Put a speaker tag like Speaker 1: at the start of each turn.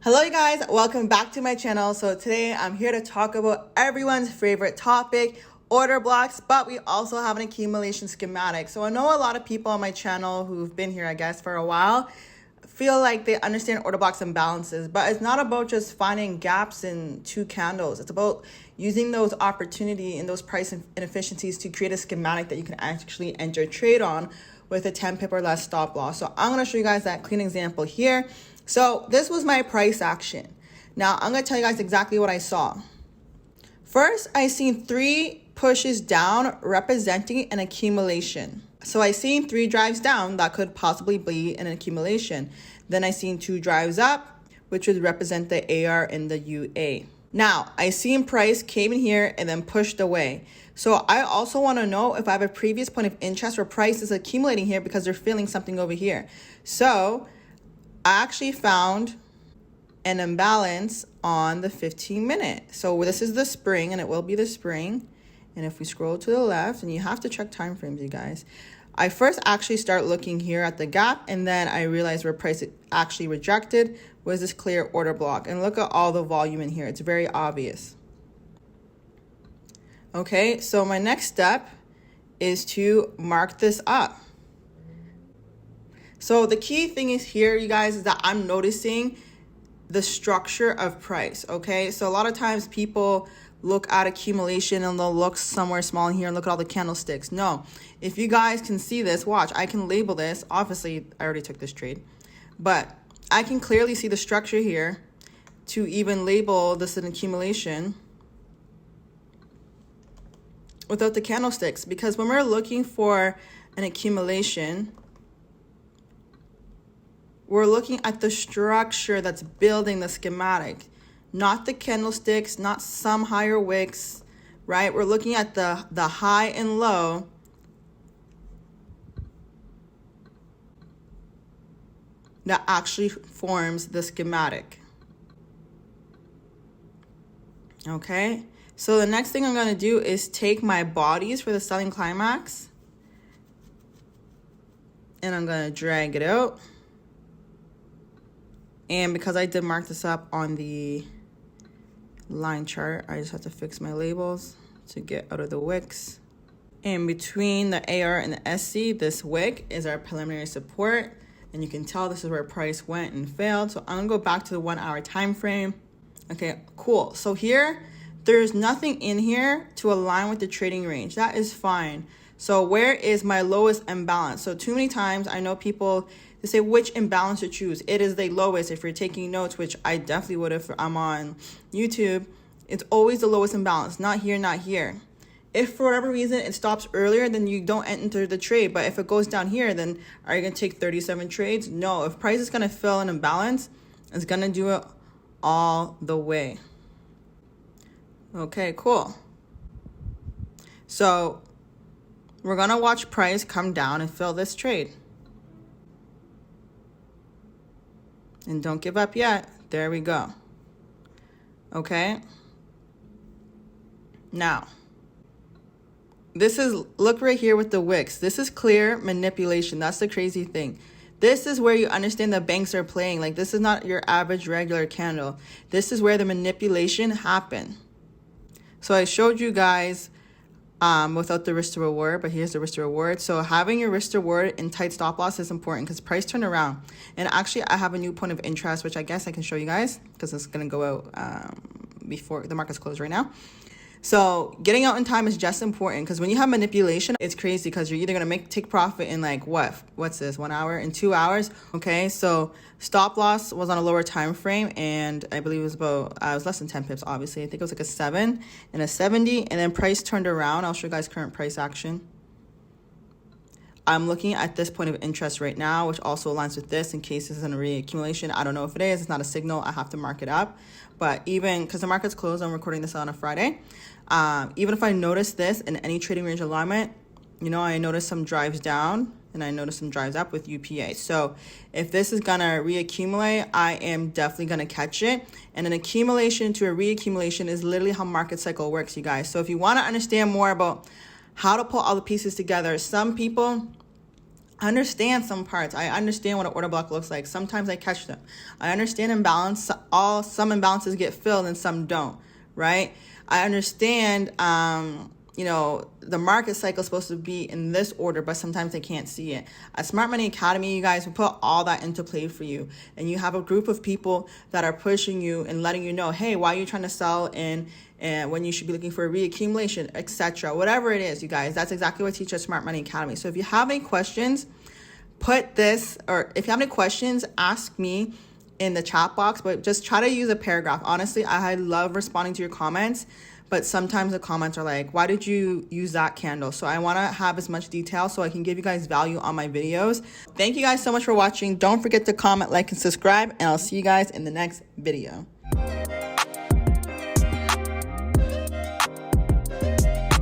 Speaker 1: Hello you guys, welcome back to my channel. So today I'm here to talk about everyone's favorite topic, order blocks, but we also have an accumulation schematic. So I know a lot of people on my channel who've been here, I guess, for a while feel like they understand order blocks and balances, but it's not about just finding gaps in two candles. It's about using those opportunity and those price inefficiencies to create a schematic that you can actually enter trade on with a 10 pip or less stop loss. So I'm going to show you guys that clean example here. So this was my price action. Now I'm going to tell you guys exactly what I saw. First, I seen 3 pushes down representing an accumulation. So I seen 3 drives down that could possibly be an accumulation. Then I seen 2 drives up, which would represent the AR and the UA. Now I seen price came in here and then pushed away. So I also want to know if I have a previous point of interest where price is accumulating here because they're feeling something over here. So I actually found an imbalance on the 15-minute. So this is the spring, and it will be the spring. And if we scroll to the left, and you have to check time frames, you guys. I first actually start looking here at the gap, and then I realized where price actually rejected was this clear order block. And look at all the volume in here. It's very obvious. Okay, so my next step is to mark this up. So the key thing is here, you guys, is that I'm noticing the structure of price, okay? So a lot of times people look at accumulation and they'll look somewhere small in here and look at all the candlesticks. No, if you guys can see this, watch, I can label this. Obviously, I already took this trade, but I can clearly see the structure here to even label this an accumulation without the candlesticks. Because when we're looking for an accumulation, we're looking at the structure that's building the schematic, not the candlesticks, not some higher wicks, right? We're looking at the high and low that actually forms the schematic. Okay, so the next thing I'm going to do is take my bodies for the selling climax, and I'm going to drag it out. And because I did mark this up on the line chart, I just have to fix my labels to get out of the wicks. And between the AR and the SC, this wick is our preliminary support. And you can tell this is where price went and failed. So I'm gonna go back to the 1 hour time frame. Okay, cool. So here, there's nothing in here to align with the trading range. That is fine. So where is my lowest imbalance? So too many times I know people, they say which imbalance to choose. It is the lowest. If you're taking notes, which I definitely would if I'm on YouTube, it's always the lowest imbalance. Not here, not here. If for whatever reason it stops earlier, then you don't enter the trade. But if it goes down here, then are you going to take 37 trades? No. If price is going to fill an imbalance, it's going to do it all the way. Okay, cool. So we're going to watch price come down and fill this trade. And don't give up yet. There we go. Okay. Now, this is, look right here with the wicks. This is clear manipulation. That's the crazy thing. This is where you understand the banks are playing. Like, this is not your average regular candle. This is where the manipulation happened. So I showed you guys without the risk to reward, but here's the risk to reward. So having your risk to reward in tight stop loss is important because price turned around. And actually I have a new point of interest, which I guess I can show you guys because it's going to go out before the market's closed right now. So getting out in time is just important because when you have manipulation, it's crazy because you're either going to take profit in like what's this, 1 hour, in 2 hours. Okay, so stop loss was on a lower time frame, and I believe it was about it was less than 10 pips. Obviously, I think it was like a 7 and a 70, and then price turned around. I'll show you guys current price action. I'm looking at this point of interest right now, which also aligns with this in case this is a reaccumulation. I don't know if it is. It's not a signal. I have to mark it up. But even because the market's closed, I'm recording this on a Friday. Even if I notice this in any trading range alignment, you know, I notice some drives down and I notice some drives up with UPA. So if this is going to reaccumulate, I am definitely going to catch it. And an accumulation to a reaccumulation is literally how market cycle works, you guys. So if you want to understand more about how to pull all the pieces together, some people I understand some parts. I understand what an order block looks like. Sometimes I catch them. I understand imbalance. Some imbalances get filled and some don't, right? I understand, the market cycle is supposed to be in this order, but sometimes they can't see it. At Smart Money Academy, you guys, we put all that into play for you. And you have a group of people that are pushing you and letting you know, hey, why are you trying to sell in and when you should be looking for a reaccumulation, etc. Whatever it is, you guys, that's exactly what I teach at Smart Money Academy. So if you have any questions, if you have any questions, ask me in the chat box, but just try to use a paragraph. Honestly, I love responding to your comments, but sometimes the comments are like, why did you use that candle? So I want to have as much detail so I can give you guys value on my videos. Thank you guys so much for watching. Don't forget to comment, like, and subscribe, and I'll see you guys in the next video.